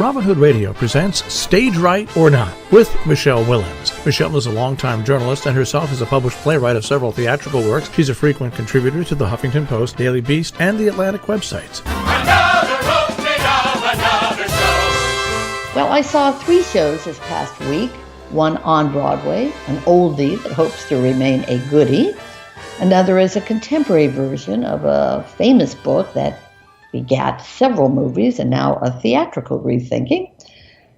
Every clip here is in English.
Robin Hood Radio presents Stage Right or Not with Michele Willens. Michele is a longtime journalist and herself is a published playwright of several theatrical works. She's a frequent contributor to the Huffington Post, Daily Beast, and the Atlantic websites. Another opening of another show. Well, I saw 3 shows this past week. One on Broadway, an oldie that hopes to remain a goodie. Another is a contemporary version of a famous book that begat several movies and now a theatrical rethinking.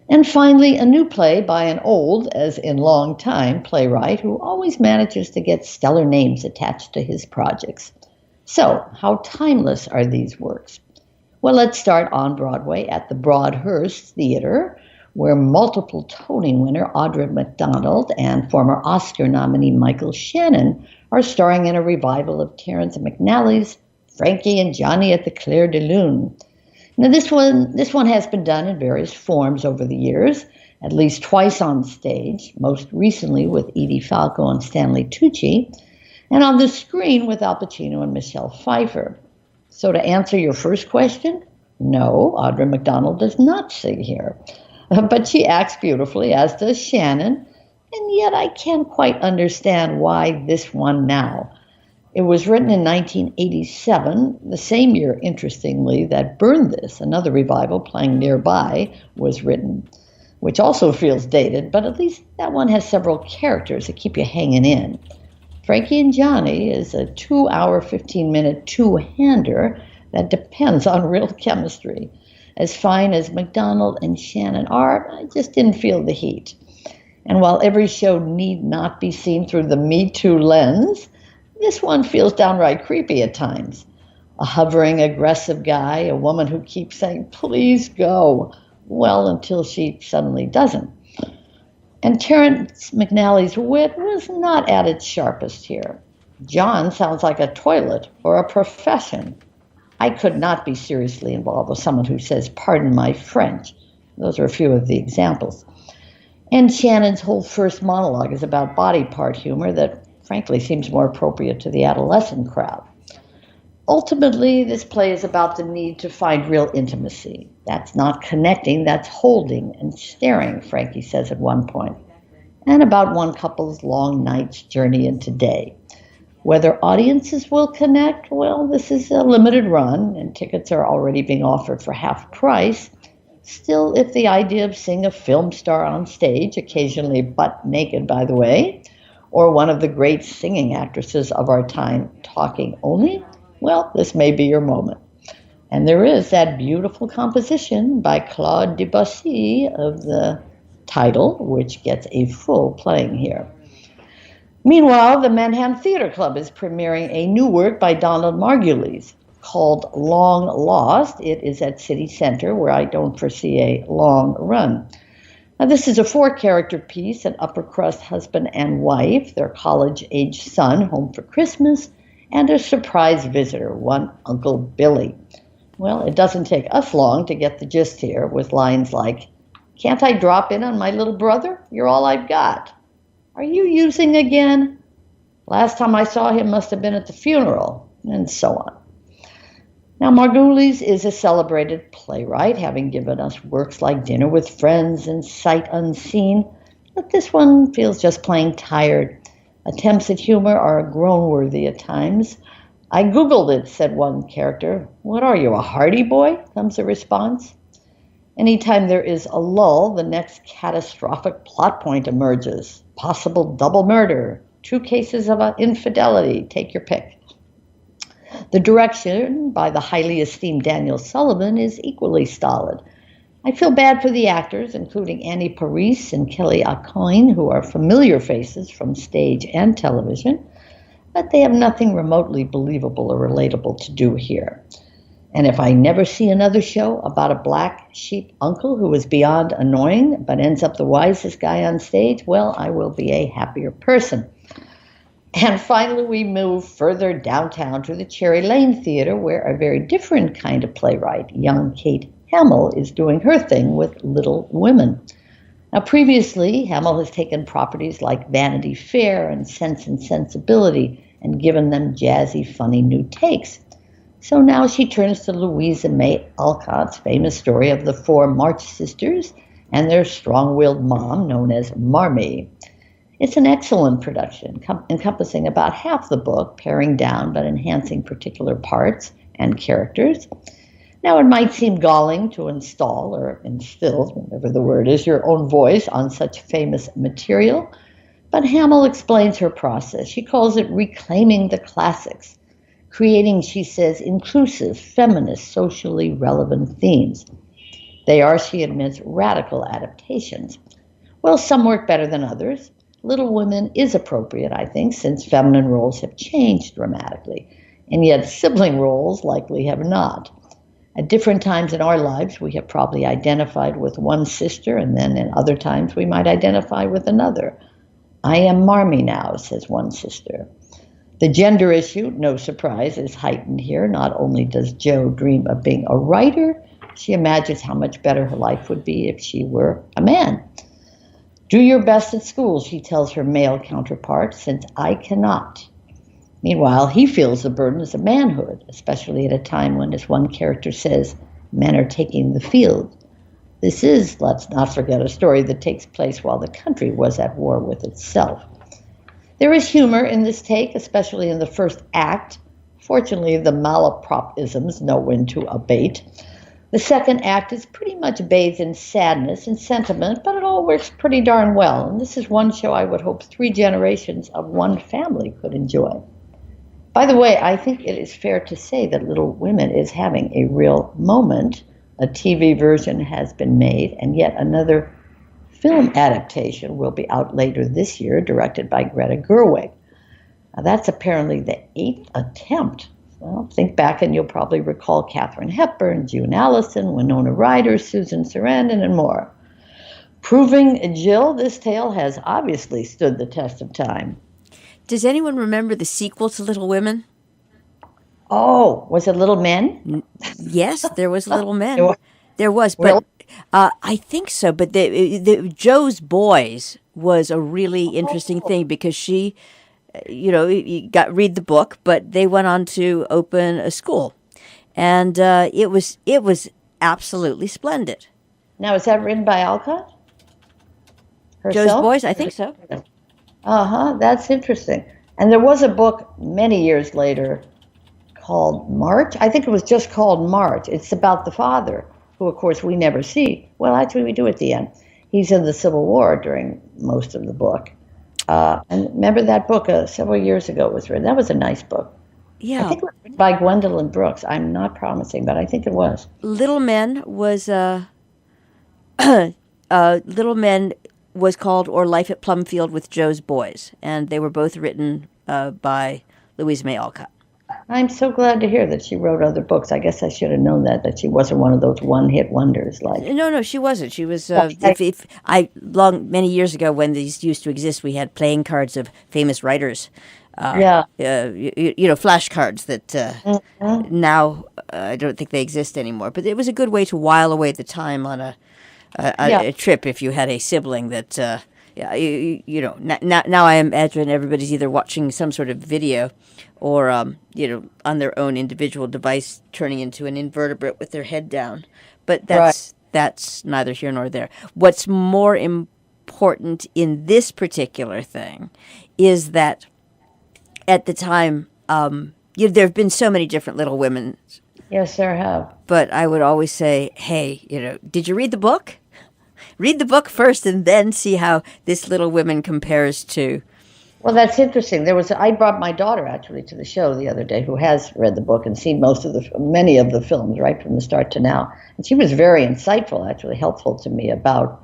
And finally, a new play by an old, as in long time, playwright who always manages to get stellar names attached to his projects. So, how timeless are these works? Well, let's start on Broadway at the Broadhurst Theater, where multiple Tony winner Audra McDonald and former Oscar nominee Michael Shannon are starring in a revival of Terrence McNally's Frankie and Johnny at the Clair de Lune. Now this one has been done in various forms over the years, at least twice on stage, most recently with Edie Falco and Stanley Tucci, and on the screen with Al Pacino and Michelle Pfeiffer. So to answer your first question, no, Audra McDonald does not sing here. But she acts beautifully, as does Shannon, and yet I can't quite understand why this one now. It was written in 1987, the same year, interestingly, that Burn This, another revival playing nearby, was written, which also feels dated, but at least that one has several characters that keep you hanging in. Frankie and Johnny is a 2-hour, 15-minute two-hander that depends on real chemistry. As fine as McDonald and Shannon are, I just didn't feel the heat. And while every show need not be seen through the Me Too lens, this one feels downright creepy at times. A hovering, aggressive guy, a woman who keeps saying, please go, well, until she suddenly doesn't. And Terrence McNally's wit was not at its sharpest here. John sounds like a toilet or a profession. I could not be seriously involved with someone who says, pardon my French. Those are a few of the examples. And Shannon's whole first monologue is about body part humor that frankly seems more appropriate to the adolescent crowd. Ultimately, this play is about the need to find real intimacy. That's not connecting, that's holding and staring, Frankie says at one point. And about one couple's long night's journey into day. Whether audiences will connect, well, this is a limited run, and tickets are already being offered for half price. Still, if the idea of seeing a film star on stage, occasionally butt naked, by the way, or one of the great singing actresses of our time talking only, well, this may be your moment. And there is that beautiful composition by Claude Debussy of the title, which gets a full playing here. Meanwhile, the Manhattan Theater Club is premiering a new work by Donald Margulies called Long Lost. It is at City Center, where I don't foresee a long run. Now, this is a 4-character piece, an upper-crust husband and wife, their college-age son home for Christmas, and a surprise visitor, one Uncle Billy. Well, it doesn't take us long to get the gist here, with lines like, can't I drop in on my little brother? You're all I've got. Are you using again? Last time I saw him must have been at the funeral, and so on. Now, Margulies is a celebrated playwright, having given us works like Dinner with Friends and Sight Unseen, but this one feels just plain tired. Attempts at humor are groan-worthy at times. I Googled it, said one character. What are you, a Hardy Boy? Comes a response. Anytime there is a lull, the next catastrophic plot point emerges. Possible double murder, 2 cases of infidelity, take your pick. The direction by the highly esteemed Daniel Sullivan is equally stolid. I feel bad for the actors, including Annie Paris and Kelly Aucoin, who are familiar faces from stage and television, but they have nothing remotely believable or relatable to do here. And if I never see another show about a black sheep uncle who is beyond annoying but ends up the wisest guy on stage, well, I will be a happier person. And finally, we move further downtown to the Cherry Lane Theater, where a very different kind of playwright, young Kate Hamill, is doing her thing with Little Women. Now, previously, Hamill has taken properties like Vanity Fair and Sense and Sensibility and given them jazzy, funny new takes. So now she turns to Louisa May Alcott's famous story of the four March sisters and their strong-willed mom, known as Marmee. It's an excellent production, encompassing about half the book, paring down but enhancing particular parts and characters. Now, it might seem galling to install or instill, whatever the word is, your own voice on such famous material, but Hamill explains her process. She calls it reclaiming the classics, creating, she says, inclusive, feminist, socially relevant themes. They are, she admits, radical adaptations. Well, some work better than others. Little Women is appropriate, I think, since feminine roles have changed dramatically, and yet sibling roles likely have not. At different times in our lives, we have probably identified with one sister, and then in other times we might identify with another. I am Marmee now, says one sister. The gender issue, no surprise, is heightened here. Not only does Jo dream of being a writer, she imagines how much better her life would be if she were a man. Do your best at school, she tells her male counterpart, since I cannot. Meanwhile, he feels the burdens of manhood, especially at a time when, as one character says, men are taking the field. This is, let's not forget, a story that takes place while the country was at war with itself. There is humor in this take, especially in the first act. Fortunately, the malapropisms know when to abate. The second act is pretty much bathed in sadness and sentiment, but it all works pretty darn well. And this is one show I would hope 3 generations of one family could enjoy. By the way, I think it is fair to say that Little Women is having a real moment. A TV version has been made, and yet another film adaptation will be out later this year, directed by Greta Gerwig. Now, that's apparently the 8th attempt. Well, think back and you'll probably recall Katharine Hepburn, June Allison, Winona Ryder, Susan Sarandon, and more. Proving, Jill, this tale has obviously stood the test of time. Does anyone remember the sequel to Little Women? Oh, was it Little Men? Yes, there was Little Men. There was, but I think so. But Jo's Boys was a really interesting thing because she, you read the book, but they went on to open a school, and it was absolutely splendid. Now, is that written by Alcott herself? Jo's Boys, I think so. That's interesting. And there was a book many years later called March. I think it was just called March. It's about the father, who, of course, we never see. Well, actually, we do at the end. He's in the Civil War during most of the book. And remember that book several years ago was written. That was a nice book. Yeah. I think it was written by Gwendolyn Brooks. I'm not promising, but I think it was. Little Men was Little Men was called Or Life at Plumfield with Jo's Boys, and they were both written by Louisa May Alcott. I'm so glad to hear that she wrote other books. I guess I should have known that she wasn't one of those one-hit wonders. No, she wasn't. She was. Many years ago, when these used to exist, we had playing cards of famous writers. Flashcards that now I don't think they exist anymore. But it was a good way to while away the time on a trip if you had a sibling that. Now I imagine everybody's either watching some sort of video or, on their own individual device turning into an invertebrate with their head down. But that's neither here nor there. What's more important in this particular thing is that at the time, there have been so many different Little Women. Yes, there have. But I would always say, hey, did you read the book? Read the book first and then see how this Little Women compares to... Well, that's interesting. I brought my daughter, actually, to the show the other day, who has read the book and seen many of the films, right from the start to now. And she was very insightful, actually, helpful to me about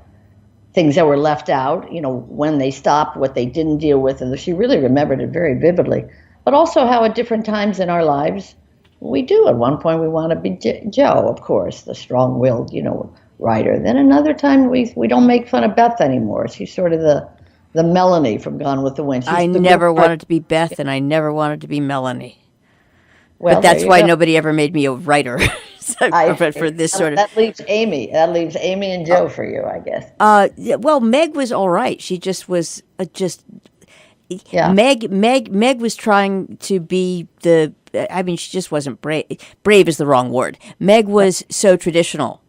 things that were left out, when they stopped, what they didn't deal with. And she really remembered it very vividly. But also how at different times in our lives, we do. At one point, we want to be Jo, of course, the strong-willed, writer. Then another time we don't make fun of Beth anymore. She's sort of the Melanie from Gone with the Wind. I never wanted to be Beth, and I never wanted to be Melanie. Well, but that's why nobody ever made me a writer. For this sort of that leaves Amy and Jo for you, I guess. Well, Meg was all right. She just was Meg was trying to be the I mean, she just wasn't brave. Brave is the wrong word. Meg was so traditional.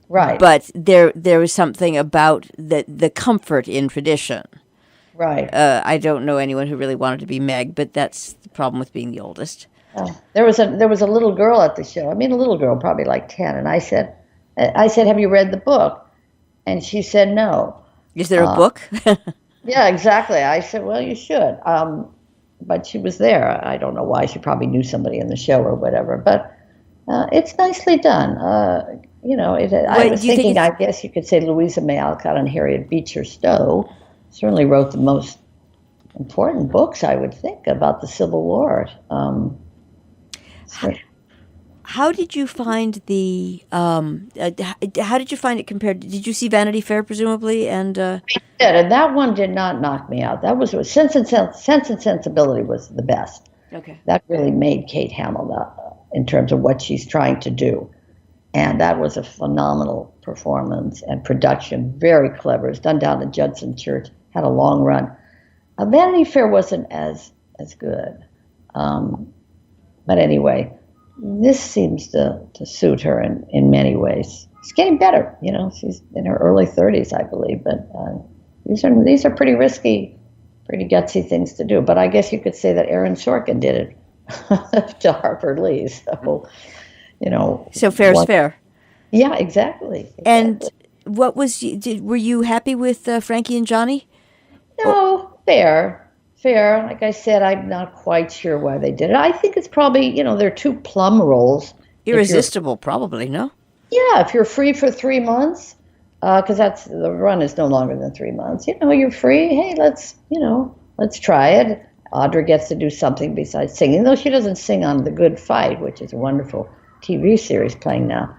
Right. But there was something about the comfort in tradition. Right. I don't know anyone who really wanted to be Meg, but that's the problem with being the oldest. There was a little girl at the show. I mean, a little girl, probably like 10. And I said, have you read the book? And she said, no. Is there a book? Yeah, exactly. I said, well, you should. But she was there. I don't know why. She probably knew somebody in the show or whatever. But it's nicely done. I was thinking, I guess you could say Louisa May Alcott and Harriet Beecher Stowe certainly wrote the most important books, I would think, about the Civil War. How did you find the? How did you find it compared? Did you see Vanity Fair, presumably? And I did, and that one did not knock me out. That was Sense and Sensibility was the best. Okay, that really made Kate Hamill in terms of what she's trying to do, and that was a phenomenal performance and production. Very clever. It's done down at Judson Church. Had a long run. Vanity Fair wasn't as good, but anyway. This seems to suit her in many ways. She's getting better, She's in her early 30s, I believe. But these are pretty risky, pretty gutsy things to do. But I guess you could say that Aaron Sorkin did it to Harper Lee. So, So fair's fair. Yeah, exactly. And what were you happy with Frankie and Johnny? No, fair. Like I said, I'm not quite sure why they did it. I think it's probably, they're two plum roles. Irresistible, probably, no? Yeah, if you're free for 3 months, because the run is no longer than 3 months. You're free. Hey, let's try it. Audra gets to do something besides singing, though she doesn't sing on The Good Fight, which is a wonderful TV series playing now.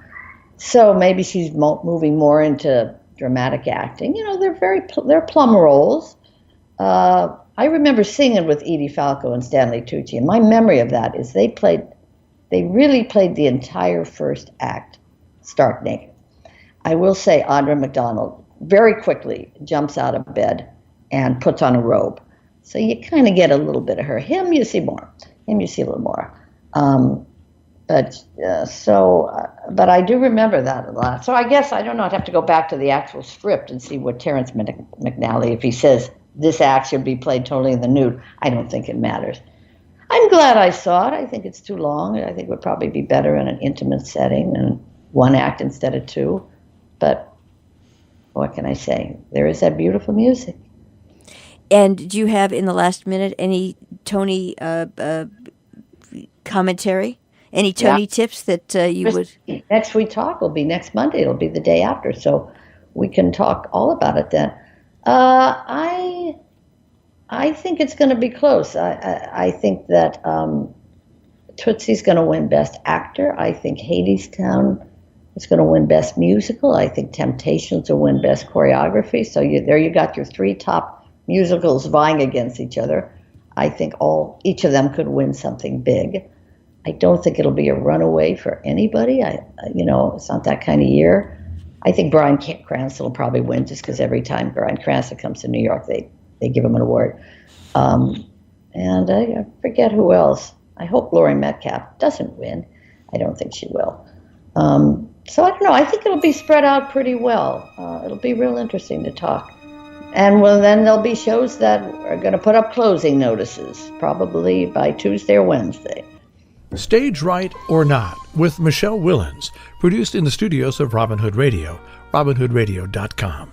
So maybe she's moving more into dramatic acting. They're plum roles. I remember singing with Edie Falco and Stanley Tucci, and my memory of that is they really played the entire first act, stark naked. I will say Audra McDonald very quickly jumps out of bed and puts on a robe. So you kind of get a little bit of her. Him, you see more. Him, you see a little more. But I do remember that a lot. So I guess, I don't know, I'd have to go back to the actual script and see what Terrence McNally, if he says, this act should be played totally in the nude. I don't think it matters. I'm glad I saw it. I think it's too long. I think it would probably be better in an intimate setting and one act instead of two. But what can I say? There is that beautiful music. And do you have, in the last minute, any Tony commentary? Any Tony tips that you would? Next we talk will be next Monday. It'll be the day after. So we can talk all about it then. I think it's going to be close. I think that Tootsie's going to win Best Actor. I think Hadestown is going to win Best Musical. I think Temptations will win Best Choreography. So there you got your three top musicals vying against each other. I think each of them could win something big. I don't think it'll be a runaway for anybody. It's not that kind of year. I think Bryan Cranston will probably win just because every time Bryan Cranston comes to New York, they give him an award. And I forget who else. I hope Laurie Metcalf doesn't win. I don't think she will. So I don't know. I think it'll be spread out pretty well. It'll be real interesting to talk. And then there'll be shows that are going to put up closing notices, probably by Tuesday or Wednesday. Stage Right or Not with Michele Willens, produced in the studios of Robin Hood Radio, robinhoodradio.com.